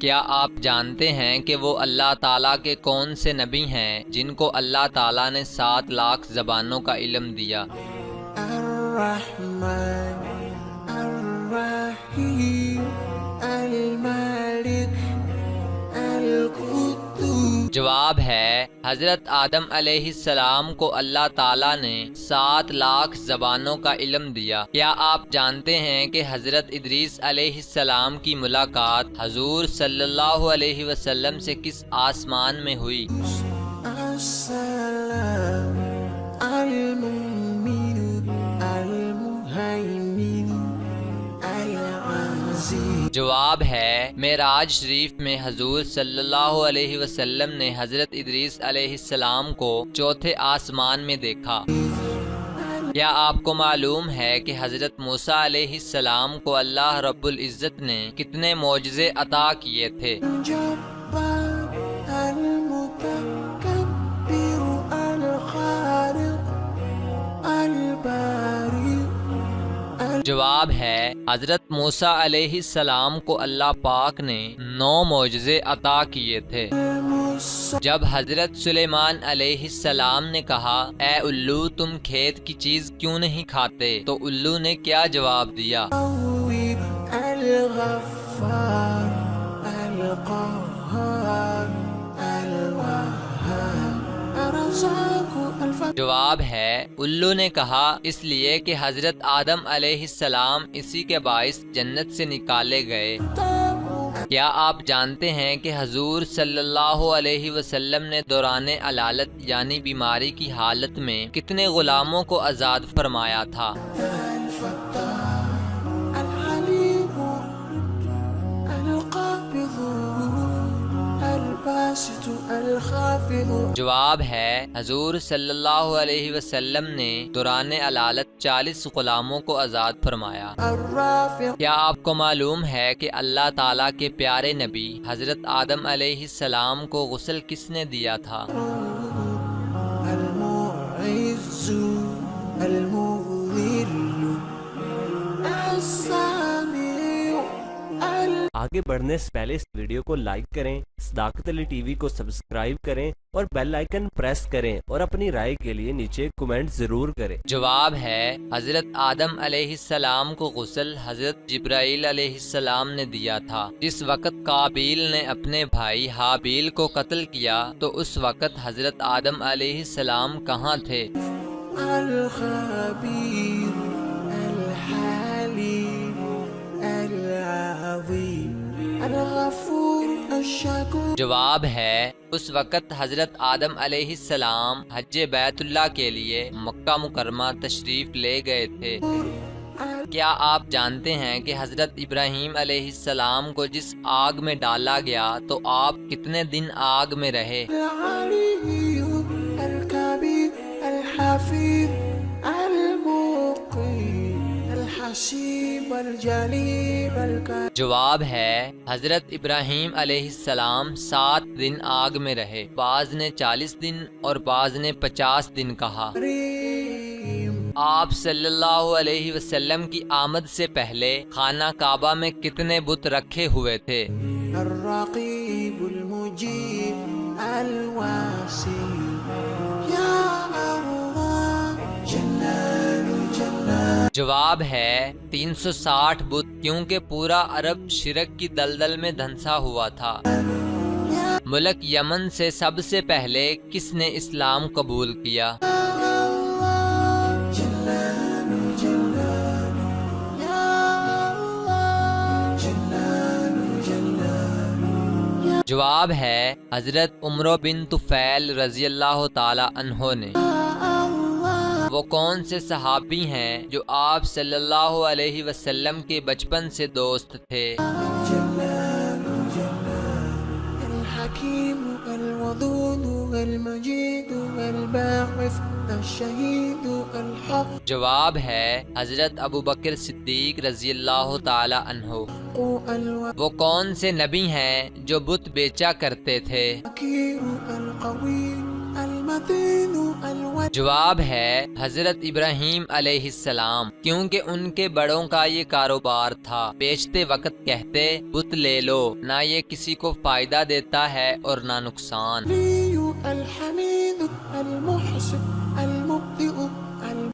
کیا آپ جانتے ہیں کہ وہ اللہ تعالیٰ کے کون سے نبی ہیں جن کو اللہ تعالیٰ نے 7 لاکھ زبانوں کا علم دیا؟ الرحمن الرحیم المالک القدوس۔ جواب ہے حضرت آدم علیہ السلام کو اللہ تعالیٰ نے 7 لاکھ زبانوں کا علم دیا۔ کیا آپ جانتے ہیں کہ حضرت ادریس علیہ السلام کی ملاقات حضور صلی اللہ علیہ وسلم سے کس آسمان میں ہوئی؟ السلام المؤمن المهيمن العزيز۔ جواب ہے معراج شریف میں حضور صلی اللہ علیہ وسلم نے حضرت ادریس علیہ السلام کو 4تھے آسمان میں دیکھا۔ کیا آپ کو معلوم ہے کہ حضرت موسیٰ علیہ السلام کو اللہ رب العزت نے کتنے معجزے عطا کیے تھے؟ الجبار المتكبر الخالق البارئ۔ جواب ہے حضرت موسیٰ علیہ السلام کو اللہ پاک نے 9 معجزے عطا کیے تھے۔ جب حضرت سلیمان علیہ السلام نے کہا اے الو تم کھیت کی چیز کیوں نہیں کھاتے، تو الو نے کیا جواب دیا؟ الغفار القهار الوهاب الرزاق الفتاح۔ جواب ہے الو نے کہا اس لیے کہ حضرت آدم علیہ السلام اسی کے باعث جنت سے نکالے گئے۔ کیا آپ جانتے ہیں کہ حضور صلی اللہ علیہ وسلم نے دوران علالت یعنی بیماری کی حالت میں کتنے غلاموں کو آزاد فرمایا تھا؟ الفتاح العليم القابض الباسط الخافض۔ جواب ہے حضور صلی اللہ علیہ وسلم نے دوران علالت 40 غلاموں کو آزاد فرمایا۔ الرافع کیا آپ کو معلوم ہے کہ اللہ تعالیٰ کے پیارے نبی حضرت آدم علیہ السلام کو غسل کس نے دیا تھا؟ المعز المذل السامع آگے بڑھنے سے پہلے اس ویڈیو کو لائک کریں، صداقت علی ٹی وی کو سبسکرائب کریں اور بیل آئیکن پریس کریں اور اپنی رائے کے لیے نیچے کمنٹ ضرور کریں۔ جواب ہے حضرت آدم علیہ السلام کو غسل حضرت جبرائیل علیہ السلام نے دیا تھا۔ جس وقت قابیل نے اپنے بھائی حابیل کو قتل کیا تو اس وقت حضرت آدم علیہ السلام کہاں تھے؟ الخبير الحليم العظيم الغفور الشكور۔ جواب ہے اس وقت حضرت آدم علیہ السلام حج بیت اللہ کے لیے مکہ مکرمہ تشریف لے گئے تھے۔ کیا آپ جانتے ہیں کہ حضرت ابراہیم علیہ السلام کو جس آگ میں ڈالا گیا تو آپ کتنے دن آگ میں رہے؟ العلي الكبير الحفيظ المقيم الحسيب الجليل الكريم۔ جواب ہے حضرت ابراہیم علیہ السلام 7 دن آگ میں رہے، بعض نے 40 دن اور بعض نے 50 دن کہا۔ آپ صلی اللہ علیہ وسلم کی آمد سے پہلے خانہ کعبہ میں کتنے بت رکھے ہوئے تھے؟ الرقيب المجيب الواسع يا الله جلال جلال۔ جواب ہے 360 بت، کیونکہ پورا عرب شرک کی دلدل میں دھنسا ہوا تھا۔ ملک یمن سے سب سے پہلے کس نے اسلام قبول کیا؟ جلال جلال يا الله جلال جلال۔ جواب ہے حضرت عمرو بن طفیل رضی اللہ تعالی عنہ نے۔ وہ کون سے صحابی ہیں جو آپ صلی اللہ علیہ وسلم کے بچپن سے دوست تھے؟ جلال جلال الحكيم الودود المجيد الباعث الشهيد الحق۔ جواب ہے حضرت ابو بکر صدیق رضی اللہ تعالی عنہ۔ وہ کون سے نبی ہیں جو بت بیچا کرتے تھے؟ الوكيل القوي الدين الوجه جواب ہے حضرت ابراہیم علیہ السلام، کیونکہ ان کے بڑوں کا یہ کاروبار تھا، بیچتے وقت کہتے بت لے لو، نہ یہ کسی کو فائدہ دیتا ہے اور نہ نقصان۔ الحميد المحسن المبدئ